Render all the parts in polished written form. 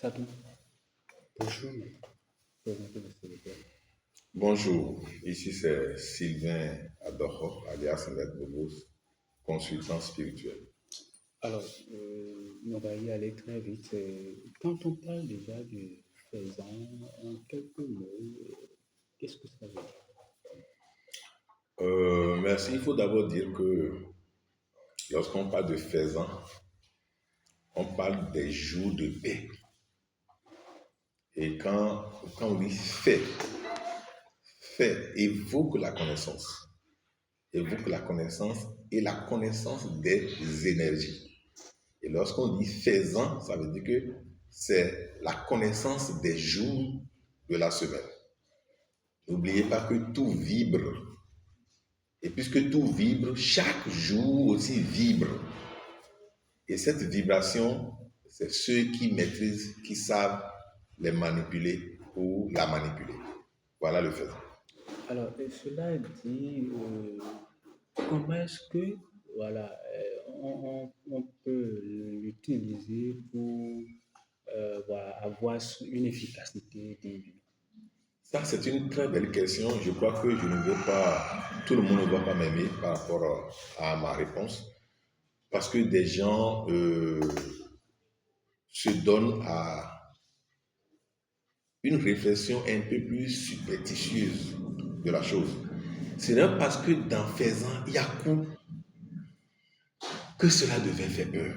Pardon. Bonjour, présentez-vous s'il vous plaît. Bonjour, ici c'est Sylvain Adoro, alias Maître Bobos, consultant spirituel. Alors, on va y aller très vite. Quand on parle déjà du faisan, en quelques mots, qu'est-ce que ça veut dire? Merci. Il faut d'abord dire que lorsqu'on parle de faisan, on parle des jours de paix. Et quand on dit fait évoque la connaissance. Évoque la connaissance et la connaissance des énergies. Et lorsqu'on dit faisan, ça veut dire que c'est la connaissance des jours de la semaine. N'oubliez pas que tout vibre. Et puisque tout vibre, chaque jour aussi vibre. Et cette vibration, c'est ceux qui maîtrisent, qui savent les manipuler ou la manipuler. Voilà le fait. Alors, cela dit, comment est-ce que, voilà, on peut l'utiliser pour voilà, avoir une efficacité divine? Ça, c'est une très belle question. Je crois que je ne veux pas, tout le monde ne va pas m'aimer par rapport à ma réponse. Parce que des gens se donnent à une réflexion un peu plus superstitieuse de la chose. Ce n'est pas parce que dans faisant Yakou que cela devait faire peur.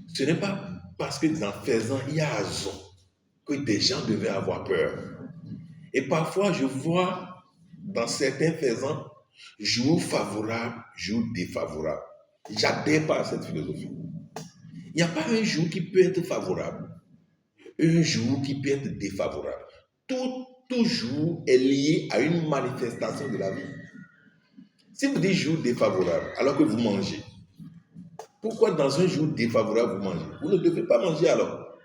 Ce n'est pas parce que dans faisant Yazon que des gens devaient avoir peur. Et parfois, je vois dans certains faisans jour favorable, jour défavorable. J'adhère pas à cette philosophie. Il n'y a pas un jour qui peut être favorable, un jour qui peut être défavorable. Tout jour est lié à une manifestation de la vie. Si vous dites jour défavorable, alors que vous mangez, pourquoi dans un jour défavorable vous mangez? Vous ne devez pas manger alors.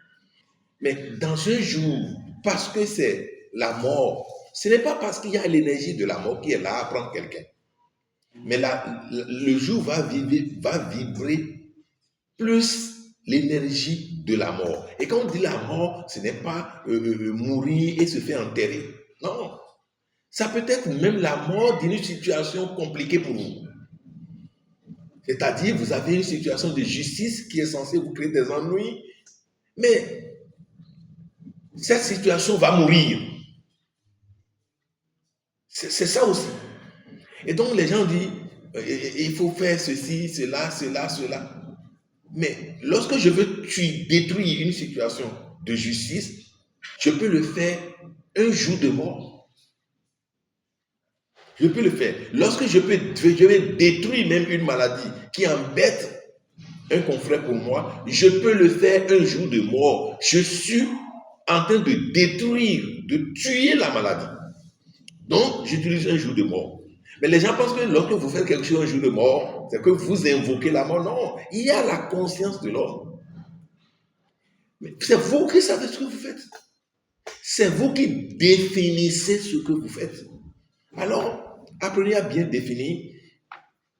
Mais dans un jour, parce que c'est la mort, ce n'est pas parce qu'il y a l'énergie de la mort qui est là à prendre quelqu'un. Mais le jour va vibrer plus l'énergie de la mort. Et quand on dit la mort, ce n'est pas mourir et se faire enterrer. Non. Ça peut être même la mort d'une situation compliquée pour vous. C'est-à-dire, vous avez une situation de justice qui est censée vous créer des ennuis, mais cette situation va mourir. C'est ça aussi. Et donc, les gens disent, il faut faire ceci, cela. Mais lorsque je veux détruire une situation de justice, je peux le faire un jour de mort. Je peux le faire. Lorsque je vais détruire même une maladie qui embête un confrère pour moi, je peux le faire un jour de mort. Je suis en train de détruire, de tuer la maladie. Donc, j'utilise un jour de mort. Mais les gens pensent que lorsque vous faites quelque chose un jour de mort, c'est que vous invoquez la mort. Non, il y a la conscience de l'homme. Mais c'est vous qui savez ce que vous faites. C'est vous qui définissez ce que vous faites. Alors, apprenez à bien définir,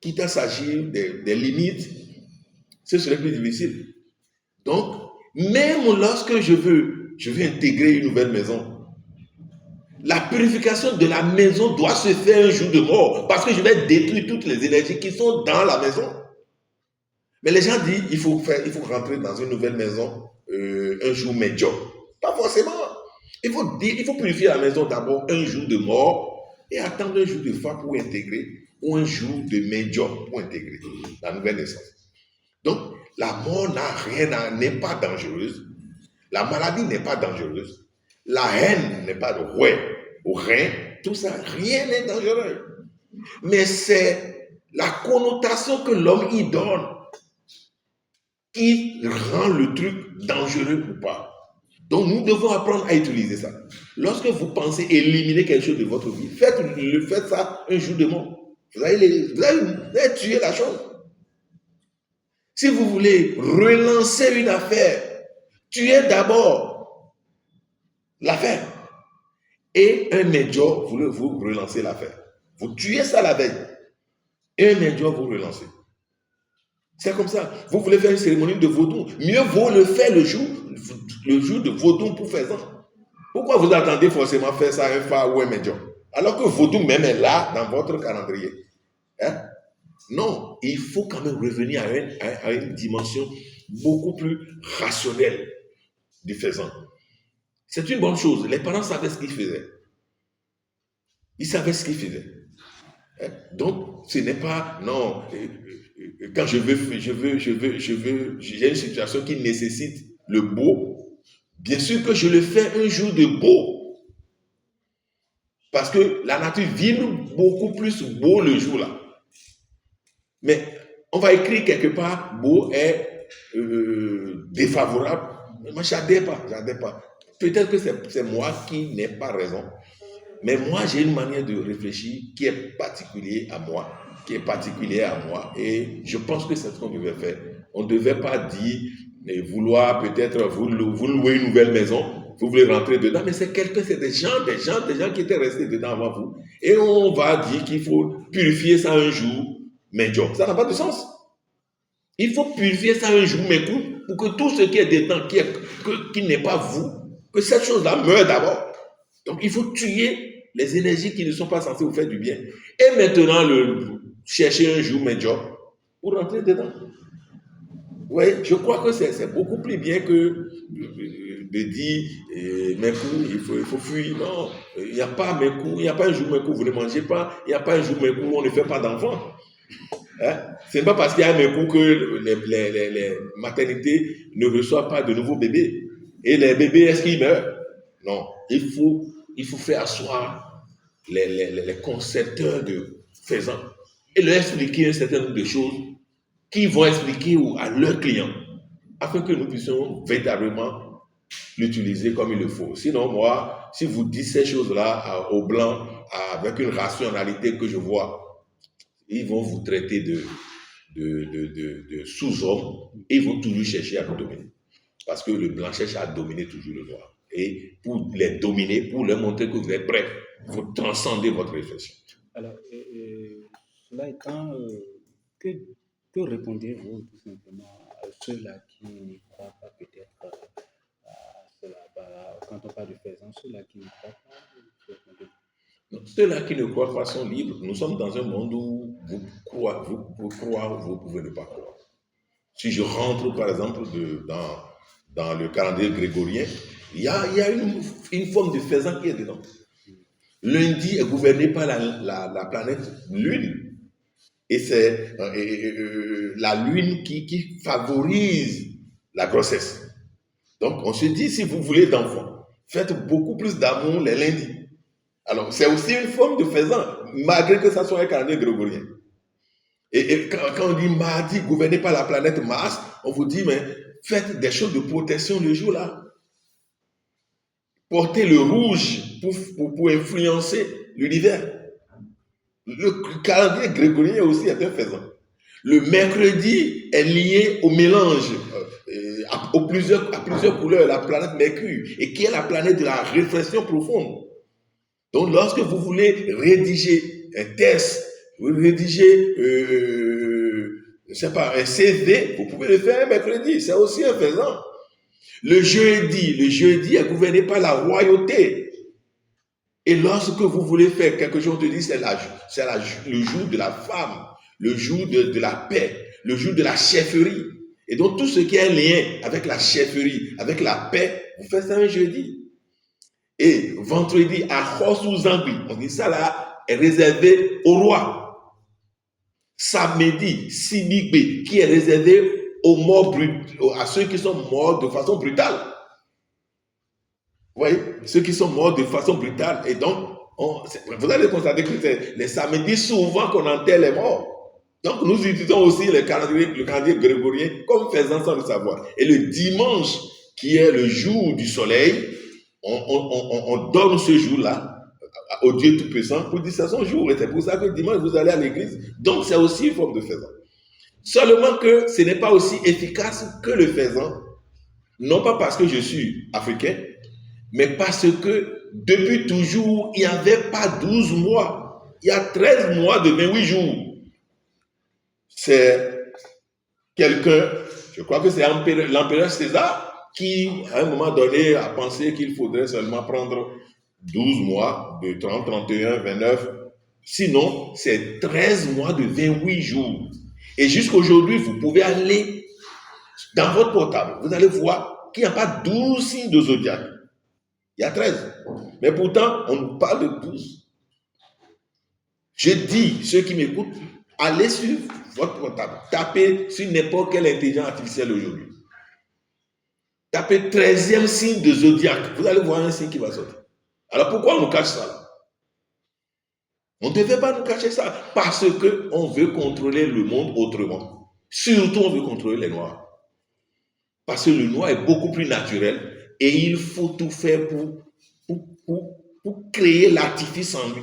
quitte à s'agir des limites, ce serait plus difficile. Donc, même lorsque je veux intégrer une nouvelle maison, la purification de la maison doit se faire un jour de mort, parce que je vais détruire toutes les énergies qui sont dans la maison. Mais les gens disent il faut rentrer dans une nouvelle maison un jour médiocre. Pas forcément. Il faut purifier la maison d'abord un jour de mort et attendre un jour de foi pour intégrer, ou un jour de médiocre pour intégrer la nouvelle naissance. Donc, la mort n'est pas dangereuse. La maladie n'est pas dangereuse. La haine n'est pas de rein. Tout ça, rien n'est dangereux. Mais c'est la connotation que l'homme y donne qui rend le truc dangereux ou pas. Donc, nous devons apprendre à utiliser ça. Lorsque vous pensez éliminer quelque chose de votre vie, faites ça un jour de mort. Vous allez tuer la chose. Si vous voulez relancer une affaire, tuez d'abord l'affaire. Et un médior, vous relancez l'affaire. Vous tuez ça la veille. Et un médior, vous relancez. C'est comme ça. Vous voulez faire une cérémonie de vaudou. Mieux vaut le faire le jour le jour de Vodou pour Faisan. Pourquoi vous attendez forcément faire ça un Fa ou un Médium? Alors que Vodou même est là dans votre calendrier. Hein? Non, il faut quand même revenir à une dimension beaucoup plus rationnelle du Faisan. C'est une bonne chose. Les parents savaient ce qu'ils faisaient. Ils savaient ce qu'ils faisaient. Hein? Donc, ce n'est pas, non, quand j'ai une situation qui nécessite le beau, bien sûr que je le fais un jour de beau. Parce que la nature vibre beaucoup plus beau le jour-là. Mais on va écrire quelque part, beau est défavorable. Moi, j'adhère pas. Peut-être que c'est moi qui n'ai pas raison. Mais moi, j'ai une manière de réfléchir qui est particulière à moi. Et je pense que c'est ce qu'on devait faire. On ne devait pas dire, vouloir peut-être, vous louer une nouvelle maison, vous voulez rentrer dedans, mais c'est des gens qui étaient restés dedans avant vous. Et on va dire qu'il faut purifier ça un jour, mais ça n'a pas de sens. Il faut purifier ça un jour, mais pour que tout ce qui est dedans, qui n'est pas vous, que cette chose-là meure d'abord. Donc, il faut tuer les énergies qui ne sont pas censées vous faire du bien. Et maintenant, chercher un jour médiocre pour rentrer dedans. Oui, je crois que c'est beaucoup plus bien que de dire mes coups, il faut fuir. Non, il n'y a pas mes coups, il n'y a pas un jour mes coups, vous ne mangez pas, il n'y a pas un jour mes coups, on ne fait pas d'enfants. Hein? Ce n'est pas parce qu'il y a mes coups que les maternités ne reçoivent pas de nouveaux bébés. Et les bébés, est-ce qu'ils meurent? Non, il faut faire asseoir les concepteurs de faisant et leur expliquer un certain nombre de choses qui vont expliquer à leurs clients afin que nous puissions véritablement l'utiliser comme il le faut. Sinon, moi, si vous dites ces choses-là aux Blancs avec une rationalité que je vois, ils vont vous traiter de sous-hommes et ils vont toujours chercher à vous dominer. Parce que le Blanc cherche à dominer toujours le Noir. Et pour les dominer, pour leur montrer que vous êtes prêts, il faut transcender votre réflexion. Alors, cela étant, que répondez-vous tout simplement à ceux-là qui ne croient pas peut-être à cela? Quand on parle de faisant, ceux-là qui ne croient pas, ceux-là qui ne croient pas sont libres. Nous sommes dans un monde où vous pouvez croire ou vous pouvez ne pas croire. Si je rentre, par exemple, dans le calendrier grégorien, il y a une forme de faisant qui est dedans. Lundi est gouverné par la planète Lune. Et c'est la Lune qui favorise la grossesse. Donc, on se dit, si vous voulez d'enfants, faites beaucoup plus d'amour les lundis. Alors, c'est aussi une forme de faisant, malgré que ça soit un calendrier grégorien. Et quand on dit mardi, gouverné par la planète Mars, on vous dit, mais faites des choses de protection le jour-là. Portez le rouge pour influencer l'univers. Le calendrier grégorien aussi est un faisant. Le mercredi est lié au mélange, à plusieurs couleurs, la planète Mercure, et qui est la planète de la réflexion profonde. Donc, lorsque vous voulez rédiger un test, vous rédigez, je sais pas, un CV, vous pouvez le faire un mercredi, c'est aussi un faisant. Le jeudi est gouverné par la royauté. Et lorsque vous voulez faire quelque chose, on te dit c'est le jour de la femme, le jour de la paix, le jour de la chefferie. Et donc tout ce qui est lien avec la chefferie, avec la paix, vous faites ça un jeudi. Et vendredi, à Khosou-Zangui, on dit ça là, est réservé au roi. Samedi, Sibigbe, qui est réservé aux morts à ceux qui sont morts de façon brutale. Vous voyez, ceux qui sont morts de façon brutale. Et donc, vous allez constater que c'est les samedis souvent qu'on enterre les morts. Donc, nous utilisons aussi le calendrier grégorien comme faisant sans le savoir. Et le dimanche, qui est le jour du soleil, on donne ce jour-là au Dieu Tout-Puissant pour dire c'est son jour. Et c'est pour ça que dimanche, vous allez à l'église. Donc, c'est aussi une forme de faisant. Seulement que ce n'est pas aussi efficace que le faisant. Non pas parce que je suis africain, mais parce que depuis toujours, il n'y avait pas 12 mois. Il y a 13 mois de 28 jours. C'est quelqu'un, je crois que c'est l'empereur César, qui, à un moment donné, a pensé qu'il faudrait seulement prendre 12 mois de 30, 31, 29. Sinon, c'est 13 mois de 28 jours. Et jusqu'aujourd'hui, vous pouvez aller dans votre portable. Vous allez voir qu'il n'y a pas 12 signes de zodiaque. Il y a 13. Mais pourtant, on nous parle de 12. Je dis, ceux qui m'écoutent, allez sur votre portable. Tapez sur n'importe quelle intelligence artificielle aujourd'hui. Tapez 13e signe de zodiaque. Vous allez voir un signe qui va sortir. Alors pourquoi on nous cache ça? On ne devait pas nous cacher ça. Parce qu'on veut contrôler le monde autrement. Surtout, on veut contrôler les Noirs. Parce que le noir est beaucoup plus naturel et il faut tout faire pour créer l'artifice en lui,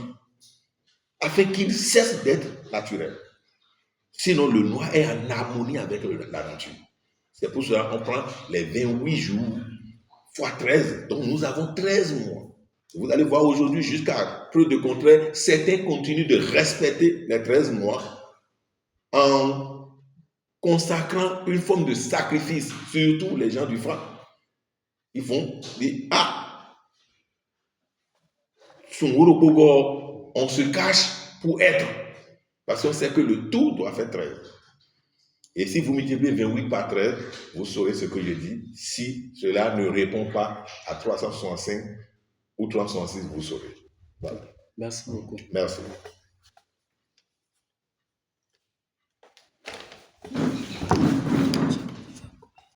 afin qu'il cesse d'être naturel. Sinon, le noir est en harmonie avec la nature. C'est pour cela qu'on prend les 28 jours fois 13. Donc, nous avons 13 mois. Vous allez voir aujourd'hui, jusqu'à preuve de contraire, certains continuent de respecter les 13 mois en consacrant une forme de sacrifice, surtout les gens du franc. Ils vont dire, on se cache pour être. Parce qu'on sait que le tout doit faire 13. Et si vous multipliez 28 par 13, vous saurez ce que je dis. Si cela ne répond pas à 365 ou 366, vous saurez. Voilà. Merci beaucoup. Merci.